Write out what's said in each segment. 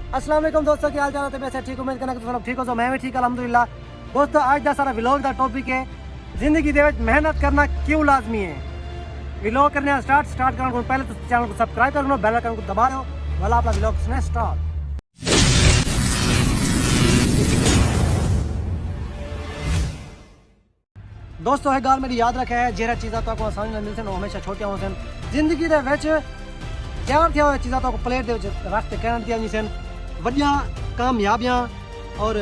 अस्सलाम वालेकुम दोस्तों, क्या हाल चाल है? वैसे ठीक, उम्मीद करना कि तुम लोग ठीक हो। मैं भी ठीक अलहमदुलिल्लाह। दोस्तों आज का सारा व्लॉग का टॉपिक है जिंदगी दे विच मेहनत करना क्यों लाजमी है। व्लॉग करने स्टार्ट करने को पहले तो चैनल को सब्सक्राइब कर लो, बेल आइकन को दबा दो, वाला अपना व्लॉग सुने स्टार्ट। दोस्तों एक गाल मेरी याद रखे है, जेरा चीज़ा तो आसानी ना मिलते हमेशा छोटियां होसन जिंदगी दे विच तैयार थिया हुआ चीज़ा तो प्लेट दे विच रख के कहना दिया नहीं सन। वड्डियां कामयाबियां और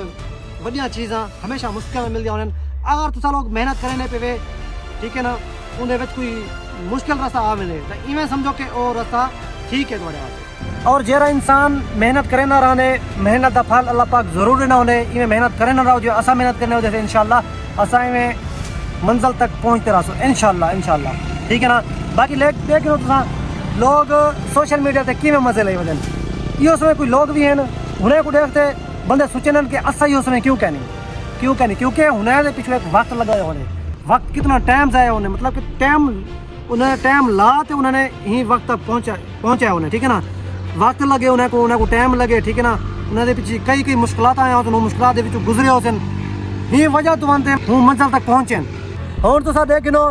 वड्डियां चीज़ां हमेशा मुश्किल में मिलदियां होन अगर तुसा लोग मेहनत करे नहीं पेवे, ठीक है ना। उनके विच कोई मुश्किल रास्ता आ मिले तो इवें समझो कि वो रास्ता ठीक है तुम्हारे वास्ते। और जेरा इंसान मेहनत करे ना रहने, मेहनत का फल अल्लाह पाक जरूर देना होने। इवें मेहनत करे ना रहो जो असा मेहनत करने हो, इंशाल्लाह असा इवें मंजिल तक पहुँचते रहो इंशाल्लाह, ठीक है ना। बाकी देख लो तुसा लोग सोशल मीडिया से किमें मजे ले वजन यो समय कोई लोग भी हैं उन्हें को देखते बंदे सोचन कि असा ही उसमें क्यों कहनी क्योंकि उन्हें पिछले एक वक्त लगाया होने, वक्त कितना टाइम जाया होने, मतलब कि टाइम ला तो उन्होंने ही वक्त तक पहुँचाया उन्हें, ठीक है ना। वक्त लगे उन्हें को टाइम लगे, ठीक है ना। उन्हें पिछले कई मुश्किलात आए हो, मुश्किलात गुजरे हो सन ही वजह तो बनते हूँ मंजिल तक पहुँचे। और तुसा देख लो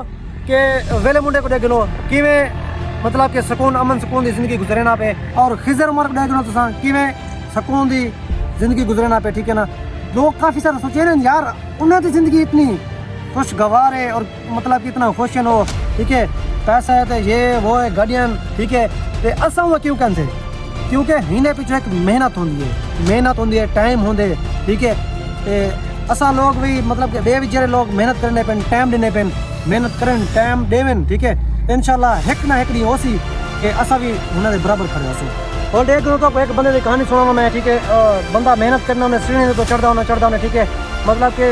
कि वेले मुंडे को देख लो किमें मतलब कि सुकून अमन सुकून की जिंदगी गुजरे ना पे, और खिजर उमर को देख लो तुसा किमें सुकून की जिंदगी गुजरे ना पे, ठीक है ना। लोग काफ़ी सारे सोचे ना यार उन्हें तो जिंदगी इतनी खुशगवार है और मतलब कि इतना खुश हो, ठीक है, पैसा है तो ये वो है गाड़ियाँ, ठीक है। तो असा हुआ क्यों कहते क्योंकि इन्हें पीछे एक मेहनत होंगी है टाइम होंगे, ठीक है। असा लोग भी मतलब कि बे जरे लोग मेहनत करने पे टाइम देने पे मेहनत करें टाइम देवन, ठीक है। इंशाल्लाह एक ना एक डी हो सी कि असा भी उन्होंने बराबर खड़े हो। और देख लो तो एक बंदे की कहानी सुना मैं, ठीक है। बंदा मेहनत करना उन्हें सीढ़ी तो चढ़ता उन्हें, ठीक है। मतलब कि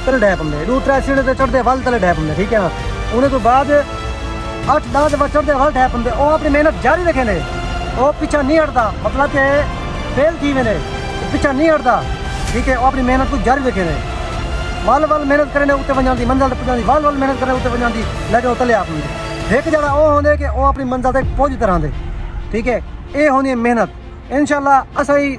तले डै पौंदे 2-3 सीढ़ी से चढ़ते वल तले डै पौंदे, ठीक है ना। उन्हें तो बाद 8-10 बार चढ़ते वल डै पौंदे, वो अपनी मेहनत जारी रखे ने, वो पीछा नहीं हटता, मतलब कि फेल थी मैंने पीछा नहीं हटता, ठीक है। वो अपनी मेहनत को जारी रखे ने, वल मेहनत करने उत्ते बन जाती मंजिल तक पहुँचाती, वल मेहनत करने उत्ते बन जाती, लेकिन तले आप एक जरा वो होंगे कि वो अपनी मंजिल तक पहुँचते रहते, ठीक है। ये होनी है मेहनत। इंशाल्लाह असा ही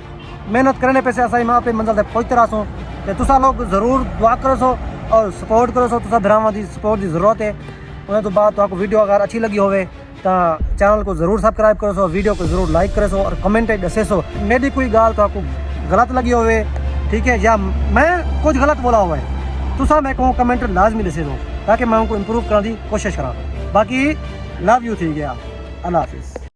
मेहनत करने पे से असा ही मैं अपनी मंजिल तक पहुँचते रहो। तो तुसा लोग जरूर दुआ करो सो और सपोर्ट करो सो, तुसा भरावां की सपोर्ट की जरूरत है। उन्हें तो बाद तो आपको वीडियो अगर अच्छी लगी होवे तो चैनल को जरूर सब्सक्राइब करो सो, वीडियो को जरूर लाइक करो सो और कमेंट दसे सो मेरी कोई गाल तो आपको गलत लगी होवे, ठीक है, या मैं कुछ गलत बोला हुआ है तुसा मैं कहूँ कमेंट लाजमी दसे दो ताकि मैं उनको इम्प्रूव करने की कोशिश करा। बाकी लव यू, ठीक है, अल्लाह हाफिज़।